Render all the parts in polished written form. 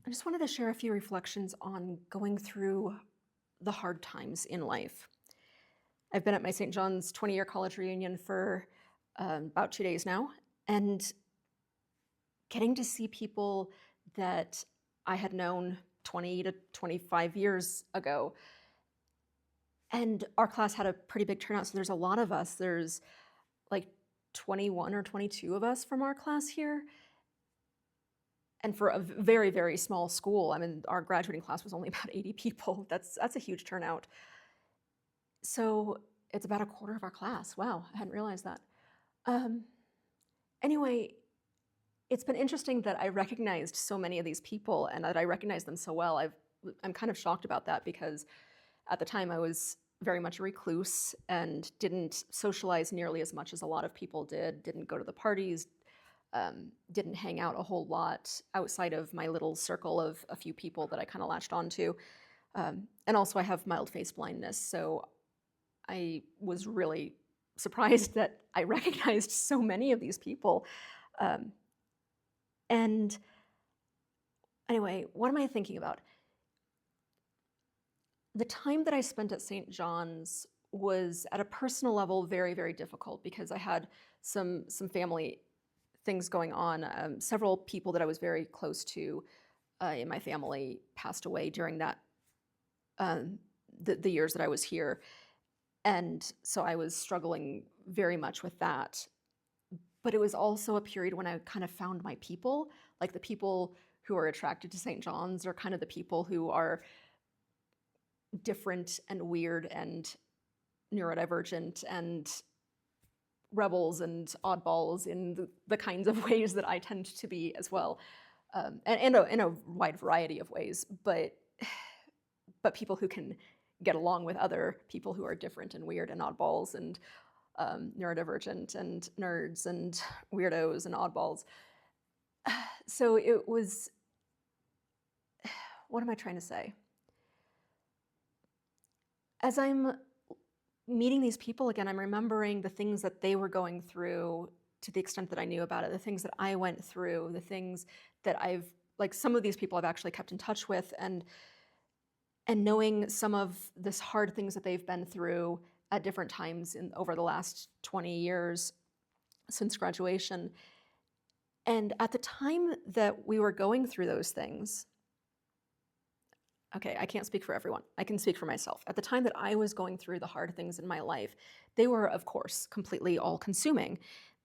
I just wanted to share a few reflections on going through the hard times in life. I've been at my St. John's 20-year college reunion for about 2 days now, and getting to see people that I had known 20 to 25 years ago. And our class had a pretty big turnout, so there's a lot of us. There's like 21 or 22 of us from our class here. And for a very, very small school, I mean, our graduating class was only about 80 people. That's a huge turnout. So it's about a quarter of our class. Wow, I hadn't realized that. Um, anyway, it's been interesting that I recognized so many of these people and that I recognized them so well. I'm kind of shocked about that because at the time I was very much a recluse and didn't socialize nearly as much as a lot of people did, didn't go to the parties, didn't hang out a whole lot outside of my little circle of a few people that I kind of latched onto. And also I have mild face blindness, so I was really surprised that I recognized so many of these people. Um, and anyway, what am I thinking about? The time that I spent at St. John's was at a personal level very, very difficult because I had some family things going on. Several people that I was very close to in my family passed away during the years that I was here. And so I was struggling very much with that. But it was also a period when I kind of found my people, like the people who are attracted to St. John's are kind of the people who are different and weird and neurodivergent and rebels and oddballs in the kinds of ways that I tend to be as well, and in a wide variety of ways, but people who can get along with other people who are different and weird and oddballs and neurodivergent and nerds and weirdos and oddballs. So it was, what am I trying to say? As I'm meeting these people again, I'm remembering the things that they were going through to the extent that I knew about it, the things that I went through, the things that like some of these people I've actually kept in touch with, and knowing some of this hard things that they've been through at different times over the last 20 years since graduation. And at the time that we were going through those things, okay, I can't speak for everyone. I can speak for myself. At the time that I was going through the hard things in my life, they were, of course, completely all-consuming.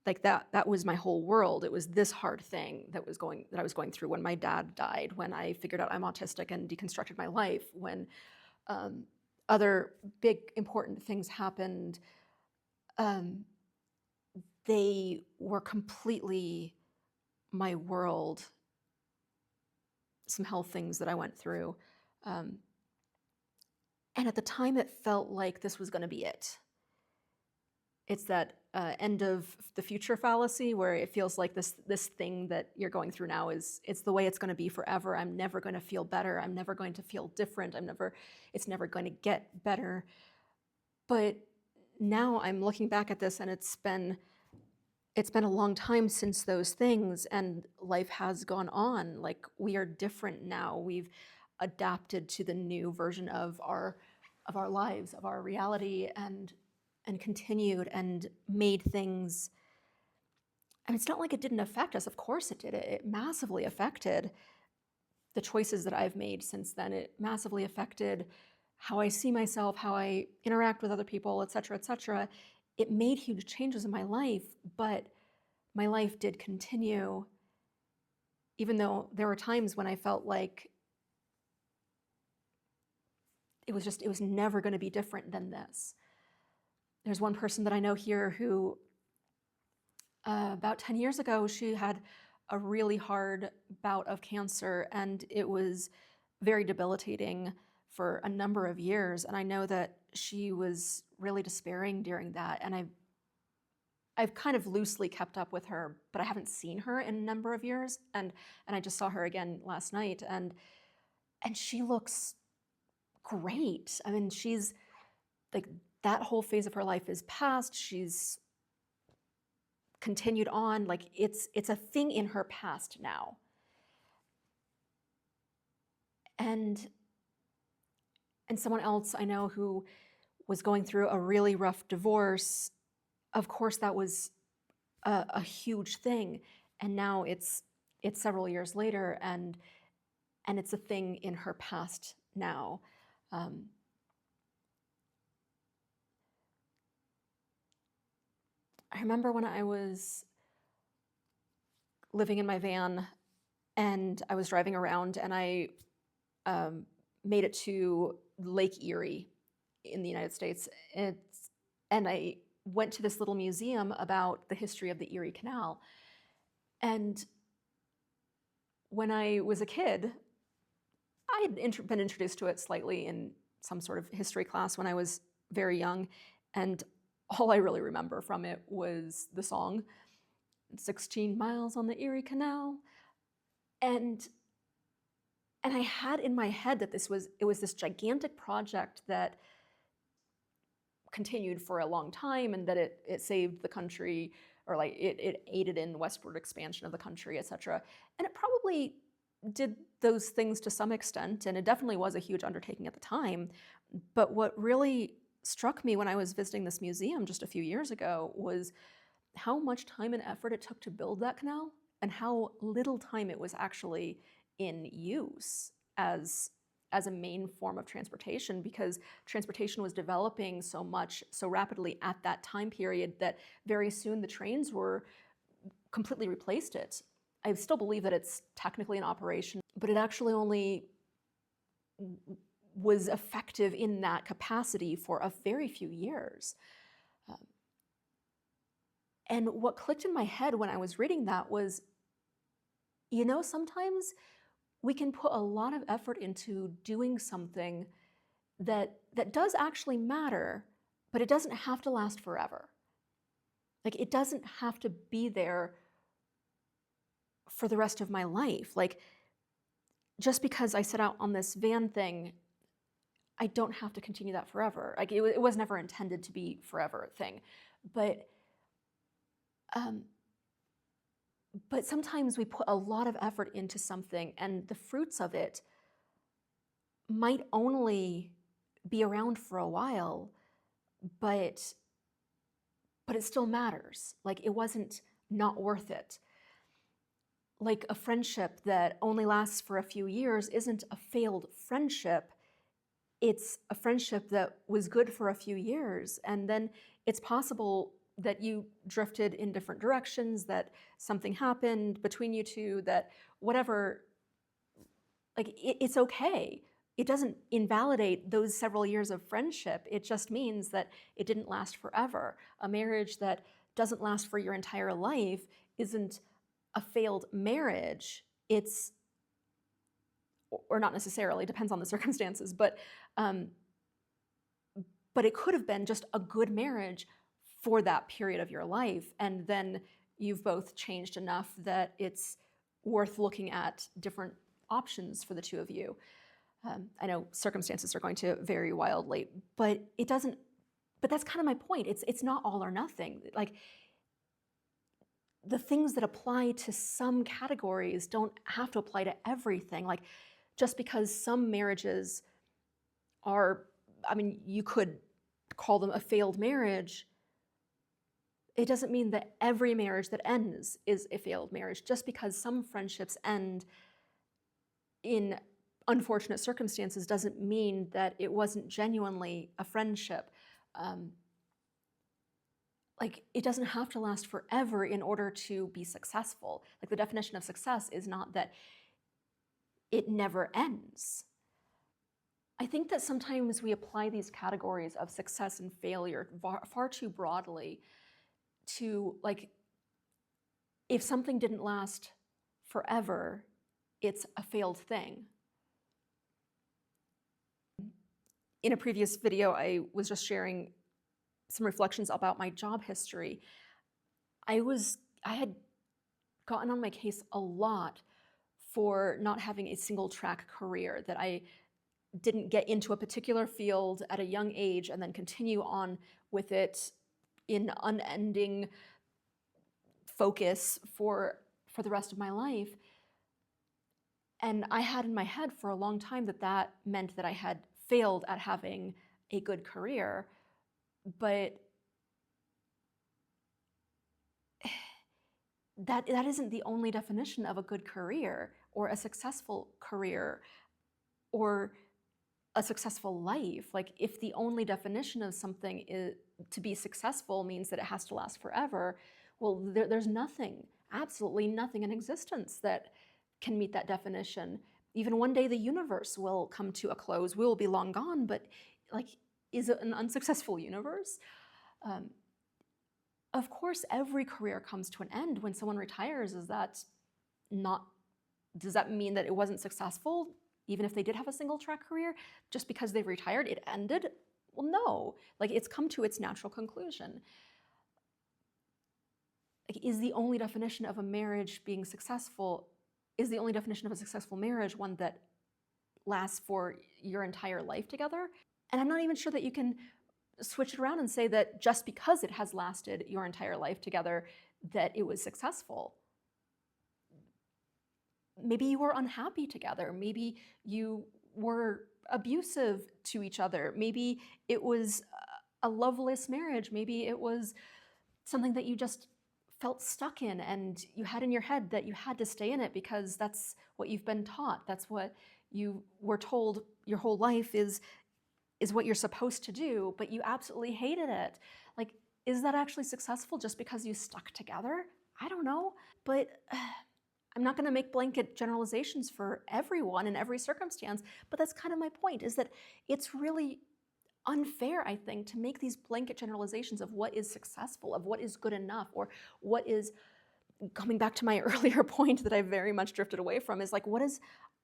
Like that was my whole world. It was this hard thing that I was going through when my dad died, when I figured out I'm autistic and deconstructed my life, when other big important things happened. They were completely my world. Some health things that I went through. And at the time, it felt like this was going to be it. It's that end of the future fallacy where it feels like this thing that you're going through now it's the way it's going to be forever. I'm never going to feel better. I'm never going to feel different. It's never going to get better. But now I'm looking back at this, and it's been a long time since those things, and life has gone on. Like, we are different now. We've adapted to the new version of our lives, of our reality, and continued and made things. And it's not like it didn't affect us. Of course it did. It massively affected the choices that I've made since then. It massively affected how I see myself, how I interact with other people, et cetera, et cetera. It made huge changes in my life, but my life did continue, even though there were times when I felt like it was never going to be different than this. There's one person that I know here who, about 10 years ago, she had a really hard bout of cancer, and it was very debilitating for a number of years. And I know that she was really despairing during that. And I've kind of loosely kept up with her, but I haven't seen her in a number of years. And I just saw her again last night, and she looks great. I mean, she's like, that whole phase of her life is past. She's continued on. Like, it's a thing in her past now. And someone else I know who was going through a really rough divorce, of course that was a huge thing. And now it's several years later, and it's a thing in her past now. Um, I remember when I was living in my van and I was driving around, and I um, made it to Lake Erie in the United States. And I went to this little museum about the history of the Erie Canal. And when I was a kid, I had been introduced to it slightly in some sort of history class when I was very young. And all I really remember from it was the song, 16 miles on the Erie Canal. And I had in my head that it was this gigantic project that continued for a long time, and that it saved the country, or like it aided in westward expansion of the country, etc. And it probably did those things to some extent, and it definitely was a huge undertaking at the time. But what really struck me when I was visiting this museum just a few years ago was how much time and effort it took to build that canal, and how little time it was actually in use as a main form of transportation, because transportation was developing so much so rapidly at that time period that very soon the trains were completely replaced it. I still believe that it's technically in operation, but it actually only was effective in that capacity for a very few years. And what clicked in my head when I was reading that was, sometimes we can put a lot of effort into doing something that does actually matter, but it doesn't have to last forever. Like, it doesn't have to be there for the rest of my life. Like, just because I set out on this van thing, I don't have to continue that forever. Like, it was never intended to be forever thing. But sometimes we put a lot of effort into something, and the fruits of it might only be around for a while, but it still matters. Like, it wasn't not worth it. Like, a friendship that only lasts for a few years isn't a failed friendship. It's a friendship that was good for a few years, and then it's possible that you drifted in different directions, that something happened between you two, that whatever, like, it's okay. It doesn't invalidate those several years of friendship. It just means that it didn't last forever. A marriage that doesn't last for your entire life isn't a failed marriage. It's, or not necessarily, depends on the circumstances, but it could have been just a good marriage for that period of your life. And then you've both changed enough that it's worth looking at different options for the two of you. I know circumstances are going to vary wildly, but it doesn't, but that's kind of my point. It's not all or nothing. Like, the things that apply to some categories don't have to apply to everything. Like, just because some marriages are, I mean, you could call them a failed marriage, it doesn't mean that every marriage that ends is a failed marriage. Just because some friendships end in unfortunate circumstances doesn't mean that it wasn't genuinely a friendship. Like, it doesn't have to last forever in order to be successful. Like, the definition of success is not that it never ends. I think that sometimes we apply these categories of success and failure far too broadly to, like, if something didn't last forever, it's a failed thing. In a previous video, I was just sharing some reflections about my job history. I had gotten on my case a lot for not having a single track career, that I didn't get into a particular field at a young age and then continue on with it in unending focus for the rest of my life. And I had in my head for a long time that that meant that I had failed at having a good career. But that isn't the only definition of a good career or a successful career or a successful life. Like, if the only definition of something is to be successful means that it has to last forever, well, there's nothing, absolutely nothing in existence that can meet that definition. Even one day the universe will come to a close. We will be long gone, but like, is it an unsuccessful universe? Of course, every career comes to an end. When someone retires, does that mean that it wasn't successful? Even if they did have a single track career, just because they've retired, it ended? Well, no. Like, it's come to its natural conclusion. Like, is the only definition of a marriage being successful, is the only definition of a successful marriage one that lasts for your entire life together? And I'm not even sure that you can switch it around and say that just because it has lasted your entire life together, that it was successful. Maybe you were unhappy together. Maybe you were abusive to each other. Maybe it was a loveless marriage. Maybe it was something that you just felt stuck in and you had in your head that you had to stay in it because that's what you've been taught. That's what you were told your whole life is what you're supposed to do, but you absolutely hated it. Like, is that actually successful just because you stuck together? I don't know, but I'm not going to make blanket generalizations for everyone in every circumstance, but that's kind of my point, is that it's really unfair, I think, to make these blanket generalizations of what is successful, of what is good enough, or what is, coming back to my earlier point that I very much drifted away from, is like, what is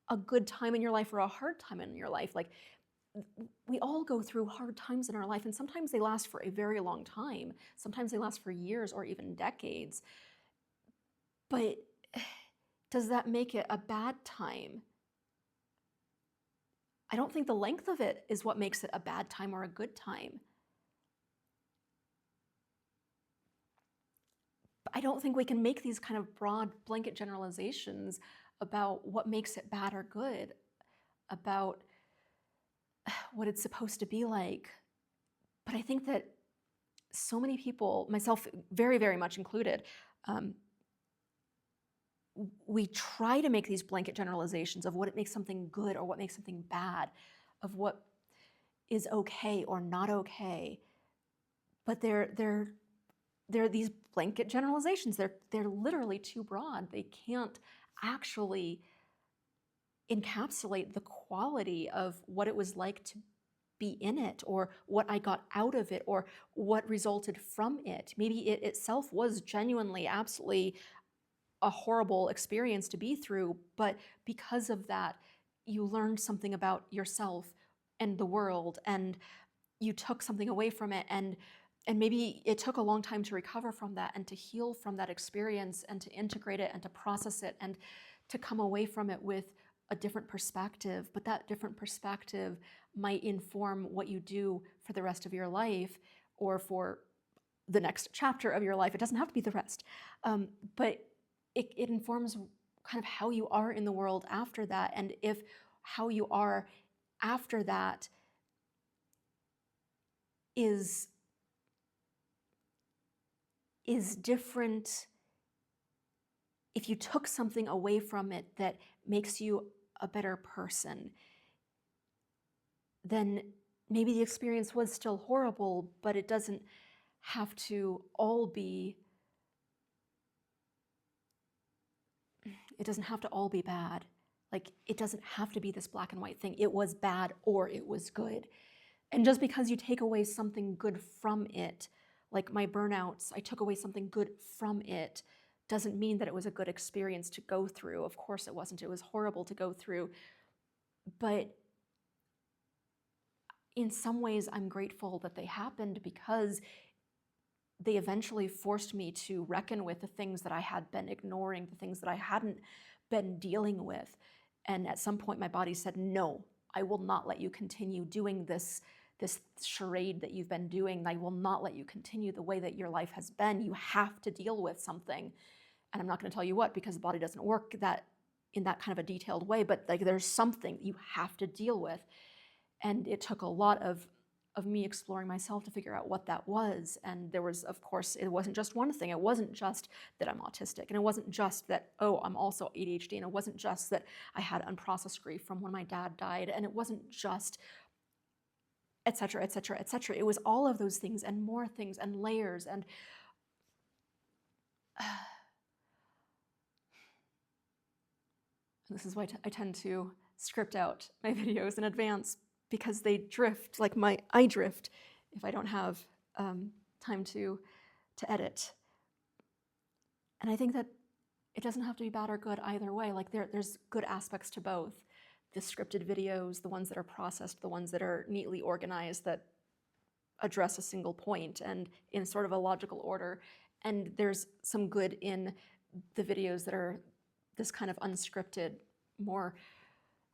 a good time in your life or a hard time in your life? Like, we all go through hard times in our life, and sometimes they last for a very long time. Sometimes they last for years or even decades. But does that make it a bad time? I don't think the length of it is what makes it a bad time or a good time. But I don't think we can make these kind of broad blanket generalizations about what makes it bad or good, about what it's supposed to be like. But I think that so many people, myself very, very much included, we try to make these blanket generalizations of what makes something good or what makes something bad, of what is okay or not okay. But they're these blanket generalizations. They're literally too broad. They can't actually encapsulate the quality of what it was like to be in it, or what I got out of it, or what resulted from it. Maybe it itself was genuinely, absolutely a horrible experience to be through, but because of that, you learned something about yourself and the world, and you took something away from it, and maybe it took a long time to recover from that and to heal from that experience and to integrate it and to process it and to come away from it with a different perspective. But that different perspective might inform what you do for the rest of your life or for the next chapter of your life. It doesn't have to be the rest, but it informs kind of how you are in the world after that. And if how you are after that is different, if you took something away from it that makes you a better person, then maybe the experience was still horrible, but it doesn't have to all be bad. Like, it doesn't have to be this black and white thing. It was bad or it was good. And just because you take away something good from it, like my burnouts, I took away something good from it, doesn't mean that it was a good experience to go through. Of course it wasn't. It was horrible to go through. But in some ways, I'm grateful that they happened, because they eventually forced me to reckon with the things that I had been ignoring, the things that I hadn't been dealing with. And at some point, my body said, no, I will not let you continue doing this charade that you've been doing. I will not let you continue the way that your life has been. You have to deal with something. And I'm not going to tell you what, because the body doesn't work that in that kind of a detailed way, but like there's something you have to deal with. And it took a lot of me exploring myself to figure out what that was. And there was, of course, it wasn't just one thing. It wasn't just that I'm autistic, and it wasn't just that, oh, I'm also ADHD, and it wasn't just that I had unprocessed grief from when my dad died, and it wasn't just et cetera, et cetera, et cetera. It was all of those things and more things and layers. And this is why I tend to script out my videos in advance, because they drift, like I drift if I don't have time to edit. And I think that it doesn't have to be bad or good either way. Like there's good aspects to both. The scripted videos, the ones that are processed, the ones that are neatly organized, that address a single point and in sort of a logical order. And there's some good in the videos that are this kind of unscripted, more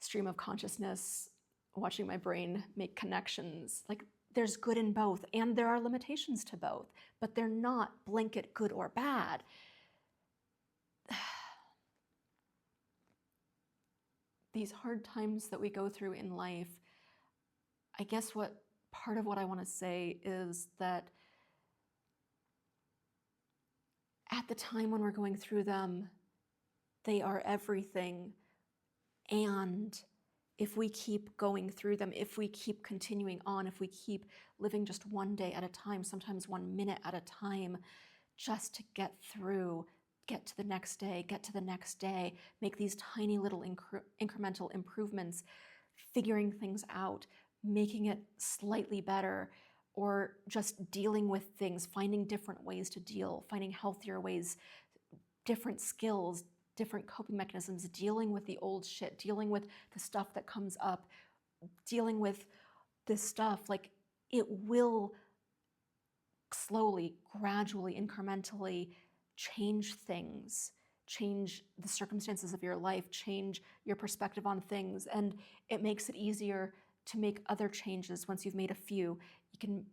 stream of consciousness, watching my brain make connections. Like there's good in both, and there are limitations to both, but they're not blanket good or bad. These hard times that we go through in life, I guess part of what I want to say is that at the time when we're going through them, they are everything. And if we keep going through them, if we keep continuing on, if we keep living just one day at a time, sometimes 1 minute at a time, just to get through, get to the next day, get to the next day, make these tiny little incremental improvements, figuring things out, making it slightly better, or just dealing with things, finding different ways to deal, finding healthier ways, different skills, different coping mechanisms, dealing with the old shit, dealing with the stuff that comes up, dealing with this stuff. Like it will slowly, gradually, incrementally change things, change the circumstances of your life, change your perspective on things. And it makes it easier to make other changes. Once you've made a few, you can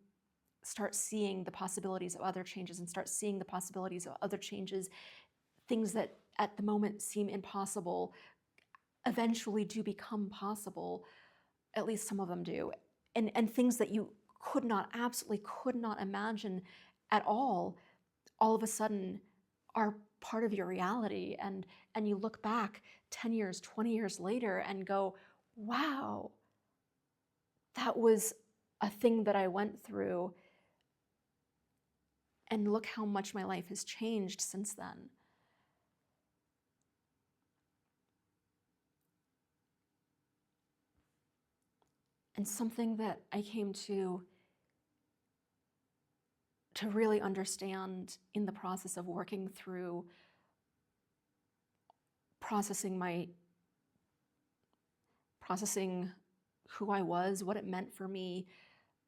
start seeing the possibilities of other changes and start seeing the possibilities of other changes. Things that at the moment seem impossible eventually do become possible. At least some of them do. And things that you absolutely could not imagine at all of a sudden are part of your reality. And you look back 10 years, 20 years later and go, wow, that was a thing that I went through. And look how much my life has changed since then. And something that I came to really understand in the process of working through processing who I was, what it meant for me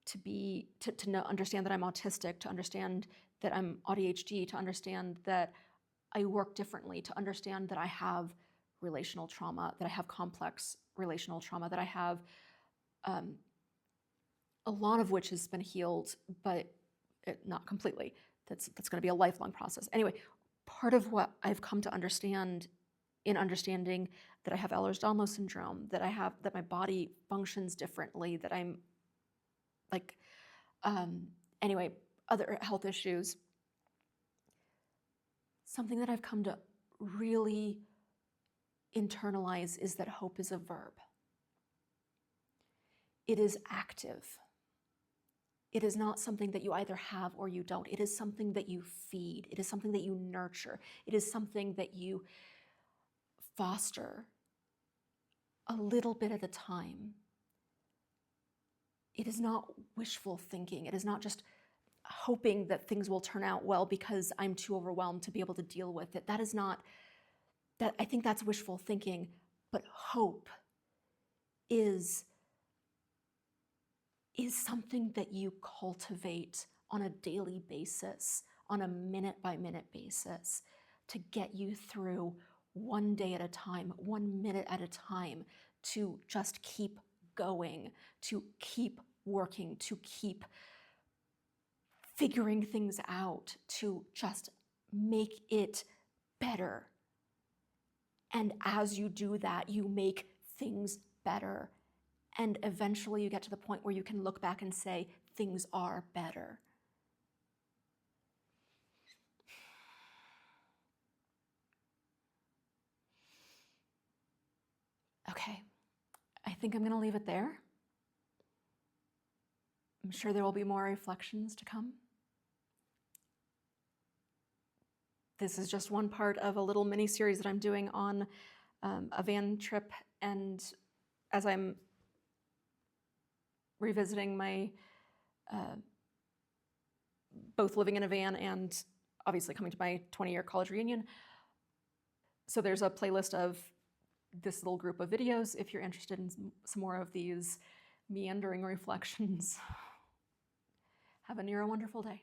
to know, understand that I'm autistic, to understand that I'm ADHD, to understand that I work differently, to understand that I have relational trauma, that I have complex relational trauma, that I have a lot of which has been healed, but not completely. That's going to be a lifelong process. Anyway, part of what I've come to understand in understanding that I have Ehlers-Danlos syndrome, that my body functions differently, that I'm like, anyway, other health issues. Something that I've come to really internalize is that hope is a verb. It is active. It is not something that you either have or you don't. It is something that you feed. It is something that you nurture. It is something that you foster a little bit at a time. It is not wishful thinking. It is not just hoping that things will turn out well because I'm too overwhelmed to be able to deal with it. That is not, that I think that's wishful thinking, but hope is something that you cultivate on a daily basis, on a minute-by-minute basis, to get you through one day at a time, 1 minute at a time, to just keep going, to keep working, to keep figuring things out, to just make it better. And as you do that, you make things better. And eventually you get to the point where you can look back and say, things are better. Okay, I think I'm going to leave it there. I'm sure there will be more reflections to come. This is just one part of a little mini series that I'm doing on a van trip, and as I'm revisiting my both living in a van and obviously coming to my 20-year college reunion. So there's a playlist of this little group of videos if you're interested in some more of these meandering reflections. Have a near wonderful day.